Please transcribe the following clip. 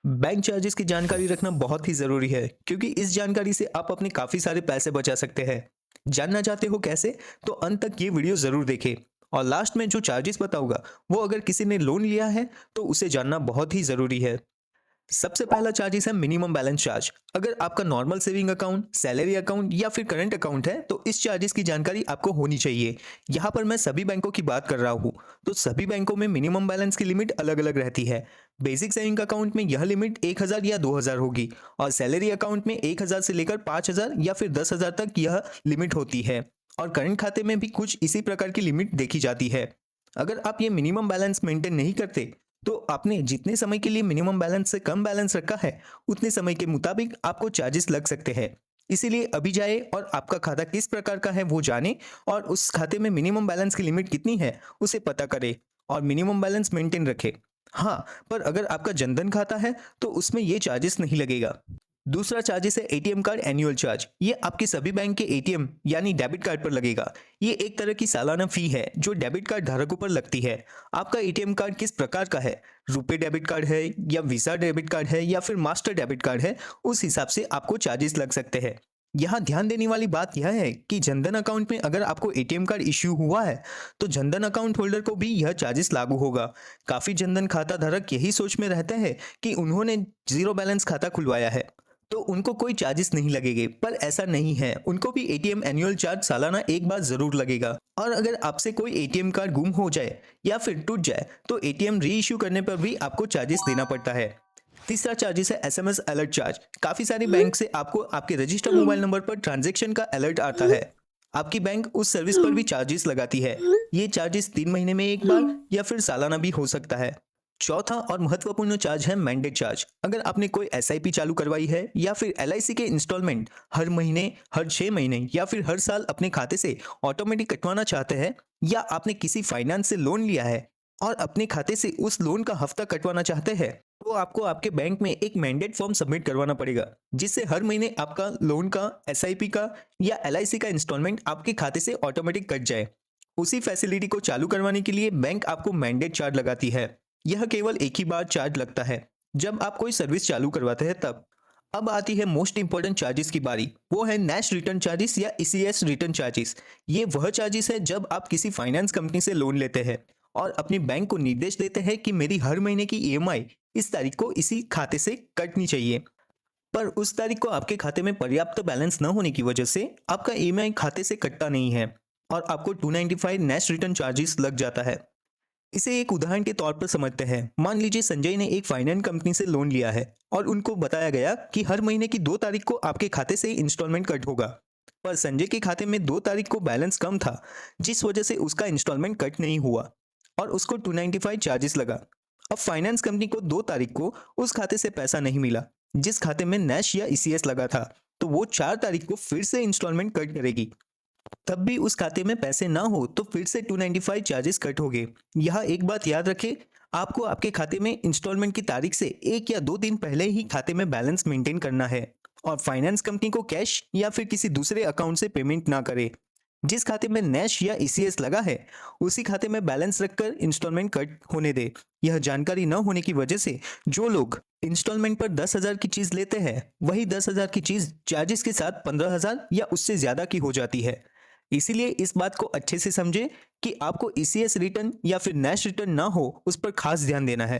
Bank charges की जानकारी रखना बहुत ही ज़रूरी है क्योंकि इस जानकारी से आप अपने काफ़ी सारे पैसे बचा सकते हैं। जानना चाहते हो कैसे? तो अंत तक ये वीडियो ज़रूर देखें। और लास्ट में जो चार्जेस बताऊंगा वो अगर किसी ने लोन लिया है तो उसे जानना बहुत ही ज़रूरी है। सबसे पहला चार्जेस है मिनिमम बैलेंस चार्ज। अगर आपका normal saving account, salary account या फिर करंट अकाउंट है तो इस चार्जेस की जानकारी आपको होनी चाहिए। यहाँ पर मैं सभी बैंकों की बात कर रहा हूँ। तो सभी बैंकों में मिनिमम बैलेंस की लिमिट अलग अलग रहती है। बेसिक सेविंग अकाउंट में यह लिमिट 1000 या 2000 होगी और सैलरी अकाउंट में 1000 से लेकर 5000 या फिर 10,000 तक यह लिमिट होती है। और करंट खाते में भी कुछ इसी प्रकार की लिमिट देखी जाती है। अगर आप ये मिनिमम बैलेंस मेंटेन नहीं करते तो आपने जितने समय के लिए मिनिमम बैलेंस से कम बैलेंस रखा है उतने समय के मुताबिक आपको चार्जेस लग सकते हैं। इसीलिए अभी जाए और आपका खाता किस प्रकार का है वो जाने और उस खाते में मिनिमम बैलेंस की लिमिट कितनी है उसे पता करें और मिनिमम बैलेंस मेंटेन रखें। हाँ, पर अगर आपका जनधन खाता है तो उसमें ये चार्जेस नहीं लगेगा। दूसरा चार्जेस है एटीएम कार्ड एनुअल चार्ज। ये आपके सभी बैंक के एटीएम यानी डेबिट कार्ड पर लगेगा। ये एक तरह की सालाना फी है जो डेबिट कार्ड धारकों पर लगती है। आपका एटीएम कार्ड किस प्रकार का है, रुपे डेबिट कार्ड है या वीजा डेबिट कार्ड है या फिर मास्टर डेबिट कार्ड है, उस हिसाब से आपको चार्जेस लग सकते हैं। यहाँ ध्यान देने वाली बात यह है कि जनधन अकाउंट में अगर आपको एटीएम कार्ड इश्यू हुआ है तो जनधन अकाउंट होल्डर को भी यह चार्जेस लागू होगा। काफी जनधन खाता धारक यही सोच में रहते हैं कि उन्होंने जीरो बैलेंस खाता खुलवाया है तो उनको कोई चार्जेस नहीं लगेंगे, पर ऐसा नहीं है। उनको भी एटीएम एनुअल चार्ज सालाना एक बार जरूर लगेगा। और अगर आपसे कोई एटीएम कार्ड गुम हो जाए या फिर टूट जाए तो एटीएम री इश्यू करने पर भी आपको चार्जेस देना पड़ता है। तीसरा चार्जेस है एसएमएस अलर्ट चार्ज। काफी सारे बैंक से आपको आपके रजिस्टर्ड मोबाइल नंबर पर ट्रांजैक्शन का अलर्ट आता है। आपकी बैंक उस सर्विस पर भी चार्जेस लगाती है। ये चार्जेस 3 महीने में एक बार या फिर सालाना भी हो सकता है। चौथा और महत्वपूर्ण चार्ज है मैंडेट चार्ज। अगर आपने कोई एसआईपी चालू करवाई है या फिर एलआईसी के इंस्टॉलमेंट हर महीने, हर 6 महीने या फिर हर साल अपने खाते से ऑटोमेटिक कटवाना चाहते हैं, या आपने किसी फाइनेंस से लोन लिया है और अपने खाते से उस लोन का हफ्ता कटवाना चाहते हैं, तो आपको आपके बैंक में एक मैंडेट फॉर्म सबमिट करवाना पड़ेगा जिससे हर महीने आपका लोन का, एसआईपी का या एलआईसी का इंस्टॉलमेंट आपके खाते से ऑटोमेटिक कट जाए। उसी फैसिलिटी को चालू करवाने के लिए बैंक आपको मैंडेट चार्ज लगाती है। यह केवल एक ही बार चार्ज लगता है जब आप कोई सर्विस चालू करवाते हैं तब। अब आती है मोस्ट इंपॉर्टेंट चार्जेस की बारी, वो है नेश रिटर्न चार्जेस या ईसीएस रिटर्न चार्जेस। ये वह चार्जेस है जब आप किसी फाइनेंस कंपनी से लोन लेते हैं और अपने बैंक को निर्देश देते हैं कि मेरी हर महीने की ईएमआई इस तारीख को इसी खाते से कटनी चाहिए, पर उस तारीख को आपके खाते में पर्याप्त बैलेंस न होने की वजह से आपका ईएमआई खाते से कटता नहीं है और आपको 295 नेश रिटर्न चार्जेस लग जाता है। इसे एक उदाहरण के तौर पर समझते हैं। मान लीजिए संजय ने एक फाइनेंस कंपनी से लोन लिया है और उनको बताया गया कि हर महीने की 2 तारीख को आपके खाते से इंस्टॉलमेंट कट होगा, पर संजय के खाते में 2 तारीख को बैलेंस कम था जिस वजह से उसका इंस्टॉलमेंट कट नहीं हुआ और उसको 295 चार्जेस लगा। अब फाइनेंस कंपनी को 2 तारीख को उस खाते से पैसा नहीं मिला जिस खाते में नैश या ईसीएस लगा था, तो वो 4 तारीख को फिर से इंस्टॉलमेंट कट करेगी। तब भी उस खाते में पैसे ना हो तो फिर से 295 चार्जेस कट हो गए। यहाँ एक बात याद रखें, आपको आपके खाते में इंस्टॉलमेंट की तारीख से 1 या 2 दिन पहले ही खाते में बैलेंस मेंटेन करना है और फाइनेंस कंपनी को कैश या फिर किसी दूसरे अकाउंट से पेमेंट ना करे। जिस खाते में नैश या ईसीएस लगा है उसी खाते में बैलेंस रखकर इंस्टॉलमेंट कट होने दे। यह जानकारी न होने की वजह से जो लोग इंस्टॉलमेंट पर 10,000 की चीज लेते हैं वही 10,000 की चीज चार्जेस के साथ 15,000 या उससे ज्यादा की हो जाती है। इसीलिए इस बात को अच्छे से समझें कि आपको ईसीएस रिटर्न या फिर नैश रिटर्न ना हो उस पर खास ध्यान देना है।